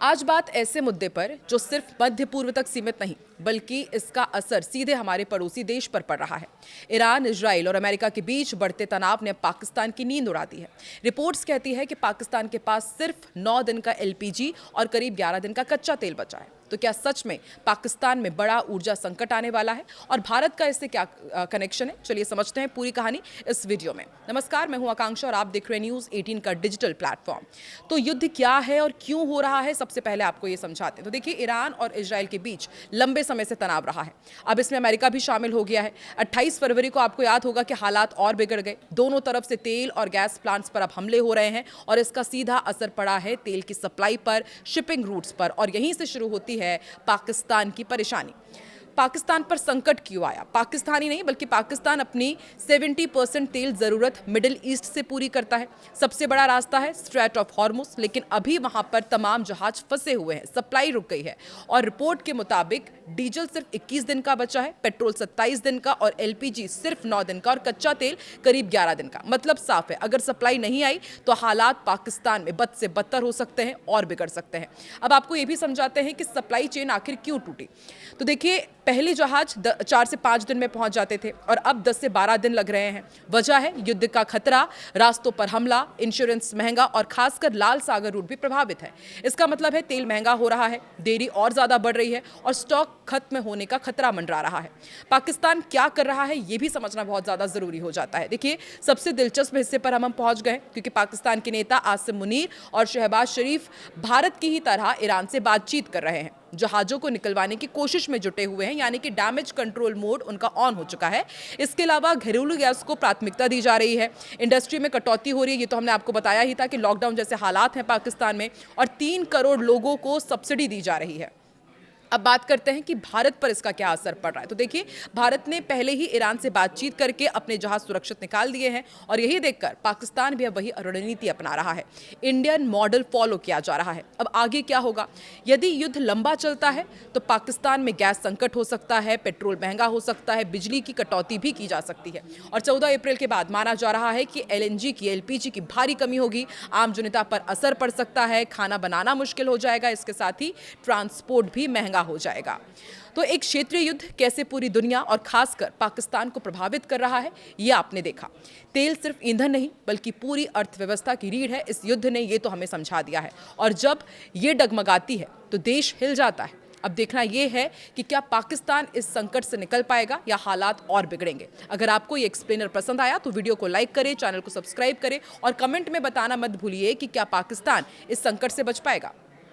आज बात ऐसे मुद्दे पर जो सिर्फ मध्य पूर्व तक सीमित नहीं बल्कि इसका असर सीधे हमारे पड़ोसी देश पर पड़ रहा है। ईरान, इजराइल और अमेरिका के बीच बढ़ते तनाव ने पाकिस्तान की नींद उड़ा दी है। रिपोर्ट्स कहती है कि पाकिस्तान के पास सिर्फ 9 दिन का एलपीजी और करीब 11 दिन का कच्चा तेल बचा है। तो क्या सच में पाकिस्तान में बड़ा ऊर्जा संकट आने वाला है और भारत का इससे क्या कनेक्शन है? चलिए समझते हैं पूरी कहानी इस वीडियो में। नमस्कार, मैं हूं आकांक्षा और आप देख रहे हैं न्यूज़ 18 का डिजिटल प्लेटफॉर्म। तो युद्ध क्या है और क्यों हो रहा है, सबसे पहले आपको ये समझाते हैं। तो देखिए, ईरान और इजराइल के बीच लंबे समय से तनाव रहा है। अब इसमें अमेरिका भी शामिल हो गया है। 28 फरवरी को आपको याद होगा कि हालात और बिगड़ गए। दोनों तरफ से तेल और गैस प्लांट्स पर अब हमले हो रहे हैं और इसका सीधा असर पड़ा है तेल की सप्लाई पर, शिपिंग रूट्स पर, और यहीं से शुरू होती है पाकिस्तान की परेशानी। पाकिस्तान पर संकट क्यों आया? पाकिस्तान ही नहीं बल्कि पाकिस्तान अपनी 70% तेल जरूरत मिडिल ईस्ट से पूरी करता है। सबसे बड़ा रास्ता है स्ट्रेट ऑफ हॉर्मुज, लेकिन अभी वहां पर तमाम जहाज फंसे हुए हैं, सप्लाई रुक गई है। और रिपोर्ट के मुताबिक डीजल सिर्फ 21 दिन का बचा है, पेट्रोल 27 दिन का और एलपीजी सिर्फ 9 दिन का और कच्चा तेल करीब 11 दिन का। मतलब साफ है, अगर सप्लाई नहीं आई तो हालात पाकिस्तान में बद से बदतर हो सकते हैं और बिगड़ सकते हैं। अब आपको ये भी समझाते हैं कि सप्लाई चेन आखिर क्यों टूटी। तो देखिए, पहले जहाज 4 से 5 दिन में पहुंच जाते थे और अब 10 से 12 दिन लग रहे हैं। वजह है युद्ध का खतरा, रास्तों पर हमला, इंश्योरेंस महंगा और खासकर लाल सागर रूट भी प्रभावित है। इसका मतलब है तेल महंगा हो रहा है, देरी और ज्यादा बढ़ रही है और स्टॉक खत्म होने का खतरा मंडरा रहा है। पाकिस्तान क्या कर रहा है ये भी समझना बहुत ज्यादा जरूरी हो जाता है। देखिए, सबसे दिलचस्प हिस्से पर हम पहुंच गए क्योंकि पाकिस्तान के नेता आसिम मुनीर और शहबाज शरीफ भारत की ही तरह ईरान से बातचीत कर रहे हैं। जहाजों को निकलवाने की कोशिश में जुटे हुए हैं, यानी कि डैमेज कंट्रोल मोड उनका ऑन हो चुका है। इसके अलावा घरेलू गैस को प्राथमिकता दी जा रही है। इंडस्ट्री में कटौती हो रही है, ये तो हमने आपको बताया ही था कि लॉकडाउन जैसे हालात हैं पाकिस्तान में, और 3 करोड़ लोगों को सब्सिडी दी जा रही है। अब बात करते हैं कि भारत पर इसका क्या असर पड़ रहा है। तो देखिए, भारत ने पहले ही ईरान से बातचीत करके अपने जहाज सुरक्षित निकाल दिए हैं और यही देखकर पाकिस्तान भी अब वही रणनीति अपना रहा है। इंडियन मॉडल फॉलो किया जा रहा है। अब आगे क्या होगा? यदि युद्ध लंबा चलता है तो पाकिस्तान में गैस संकट हो सकता है, पेट्रोल महंगा हो सकता है, बिजली की कटौती भी की जा सकती है। और 14 अप्रैल के बाद माना जा रहा है कि एलएनजी की, एलपीजी की भारी कमी होगी। आम जनता पर असर पड़ सकता है, खाना बनाना मुश्किल हो जाएगा, इसके साथ ही ट्रांसपोर्ट भी महंगा हो जाएगा। तो एक क्षेत्रीय युद्ध कैसे पूरी दुनिया और खासकर पाकिस्तान को प्रभावित कर रहा है, ये आपने देखा। तेल सिर्फ ईंधन नहीं बल्कि पूरी अर्थव्यवस्था की रीढ़ है। इस युद्ध ने ये तो हमें समझा दिया है, और जब ये डगमगाती है तो देश हिल जाता है। अब देखना यह है कि क्या पाकिस्तान इस संकट से निकल पाएगा या हालात और बिगड़ेंगे। अगर आपको ये एक्सप्लेनर पसंद आया तो वीडियो को लाइक करें, चैनल को सब्सक्राइब करें और कमेंट में बताना मत भूलिए कि क्या पाकिस्तान इस संकट से बच पाएगा।